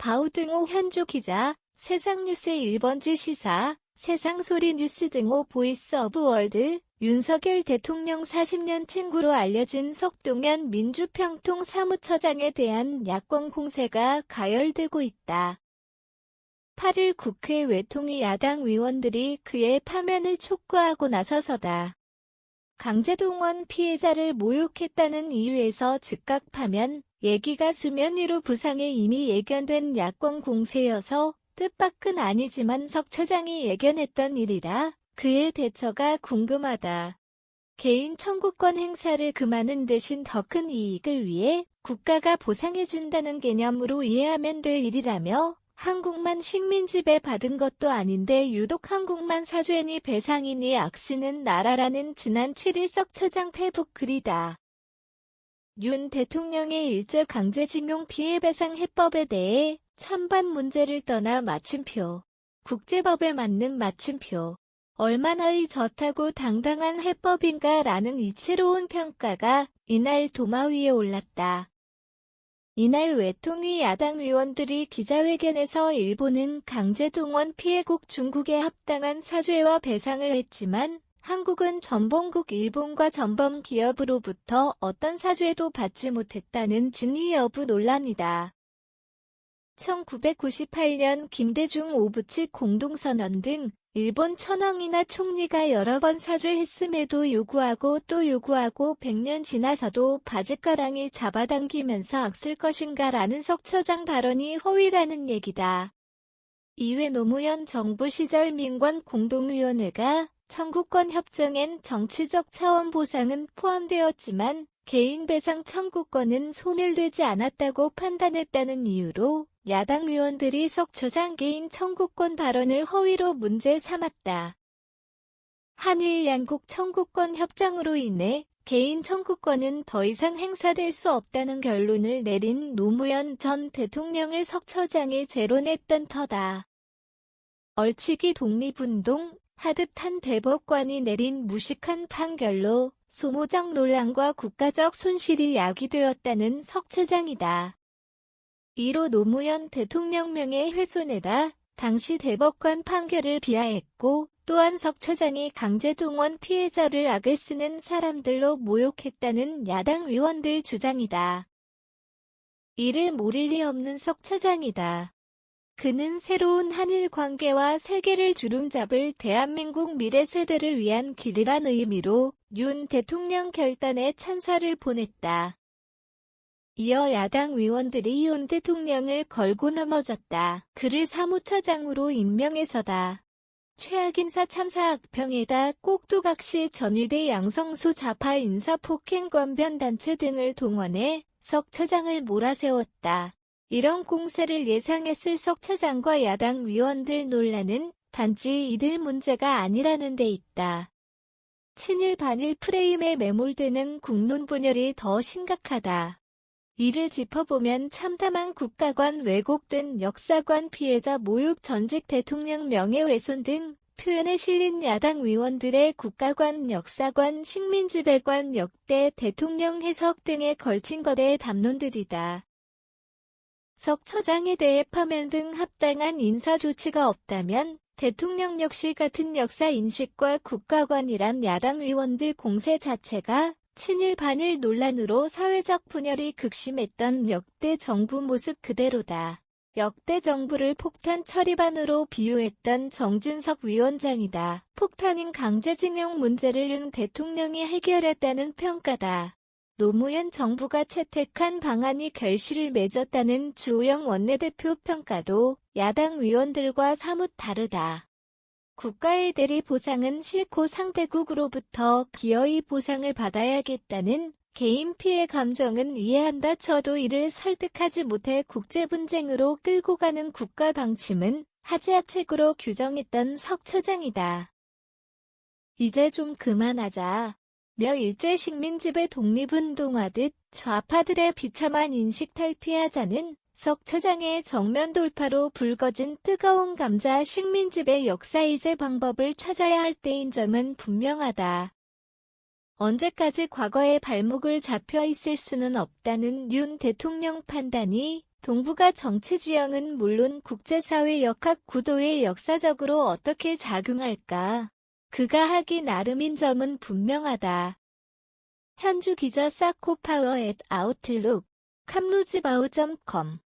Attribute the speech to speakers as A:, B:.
A: 바우등호 현주 기자, 세상뉴스 1번지 시사, 세상소리 뉴스 등호 보이스 오브 월드, 윤석열 대통령 40년 친구로 알려진 석동현 민주평통 사무처장에 대한 야권 공세가 가열되고 있다. 8일 국회 외통위 야당 의원들이 그의 파면을 촉구하고 나서서다. 강제동원 피해자를 모욕했다는 이유에서 즉각 파면, 얘기가 수면 위로 부상에 이미 예견된 야권 공세여서 뜻밖은 아니지만 석 처장이 예견했던 일이라 그의 대처가 궁금하다. 개인 청구권 행사를 금하는 대신 더 큰 이익을 위해 국가가 보상해준다는 개념으로 이해하면 될 일이라며 한국만 식민 지배받은 것도 아닌데 유독 한국만 사죄니 배상이니 악쓰는 나라라는 지난 7일 석 처장 페북 글이다. 윤 대통령의 일제 강제징용 피해배상 해법에 대해 찬반 문제를 떠나 마침표. 국제법에 맞는 마침표. 얼마나 의젓하고 당당한 해법인가라는 이채로운 평가가 이날 도마 위에 올랐다. 이날 외통위 야당 의원들이 기자회견에서 일본은 강제동원 피해국 중국에 합당한 사죄와 배상을 했지만 한국은 전범국 일본과 전범 기업으로부터 어떤 사죄도 받지 못했다는 진위 여부 논란이다. 1998년 김대중 오부치 공동선언 등 일본 천황이나 총리가 여러 번 사죄했음에도 요구하고 또 요구하고 100년 지나서도 바짓가랑이 잡아당기면서 악쓸 것인가라는 석 처장 발언이 허위라는 얘기다. 이외 노무현 정부 시절 민관 공동위원회가 청구권 협정엔 정치적 차원 보상은 포함되었지만 개인 배상 청구권은 소멸되지 않았다고 판단했다는 이유로 야당 의원들이 석 처장 개인 청구권 발언을 허위로 문제 삼았다. 한일 양국 청구권 협정으로 인해 개인 청구권은 더 이상 행사될 수 없다는 결론을 내린 노무현 전 대통령을 석 처장이 죄론했던 터다. 얼치기 독립운동 하듯 한 대법관이 내린 무식한 판결로 소모적 논란과 국가적 손실이 야기되었다는 석 처장이다. 이로 노무현 대통령 명예훼손에다 당시 대법관 판결을 비하했고 또한 석 처장이 강제동원 피해자를 악을 쓰는 사람들로 모욕했다는 야당 의원들 주장이다. 이를 모를 리 없는 석 처장이다. 그는 새로운 한일 관계와 세계를 주름잡을 대한민국 미래 세대를 위한 길이란 의미로 윤 대통령 결단에 찬사를 보냈다. 이어 야당 의원들이 윤 대통령을 걸고 넘어졌다. 그를 사무처장으로 임명해서다. 최악인사 참사 악평에다 꼭두각시 전위대 양성수 좌파 인사폭행 권변단체 등을 동원해 석 처장을 몰아세웠다. 이런 공세를 예상했을 석 처장과 야당 의원들 논란은 단지 이들 문제가 아니라는 데 있다. 친일 반일 프레임에 매몰되는 국론 분열이 더 심각하다. 이를 짚어보면 참담한 국가관 왜곡된 역사관 피해자 모욕 전직 대통령 명예훼손 등 표현에 실린 야당 의원들의 국가관 역사관 식민지배관 역대 대통령 해석 등에 걸친 거대 담론들이다. 석 처장에 대해 파면 등 합당한 인사 조치가 없다면 대통령 역시 같은 역사 인식과 국가관이란 야당 의원들 공세 자체가 친일 반일 논란으로 사회적 분열이 극심했던 역대 정부 모습 그대로다. 역대 정부를 폭탄 처리반으로 비유했던 정진석 위원장이다. 폭탄인 강제징용 문제를 윤 대통령이 해결했다는 평가다. 노무현 정부가 채택한 방안이 결실을 맺었다는 주호영 원내대표 평가도 야당 의원들과 사뭇 다르다. 국가의 대리 보상은 싫고 상대국으로부터 기어이 보상을 받아야겠다는 개인 피해 감정은 이해한다 쳐도 이를 설득하지 못해 국제분쟁으로 끌고 가는 국가 방침은 하지약책으로 규정했던 석 처장이다. 이제 좀 그만하자. 며 일제 식민지배 독립운동하듯 좌파들의 비참한 인식 탈피하자는 석 처장의 정면 돌파로 불거진 뜨거운 감자 식민지배 역사이제 방법을 찾아야 할 때인 점은 분명하다. 언제까지 과거의 발목을 잡혀 있을 수는 없다는 윤 대통령 판단이 동북아 정치 지형은 물론 국제사회 역학 구도에 역사적으로 어떻게 작용할까? 그가 하기 나름인 점은 분명하다. 현주 기자 사코파워 @아웃룩, 캄루지바우.com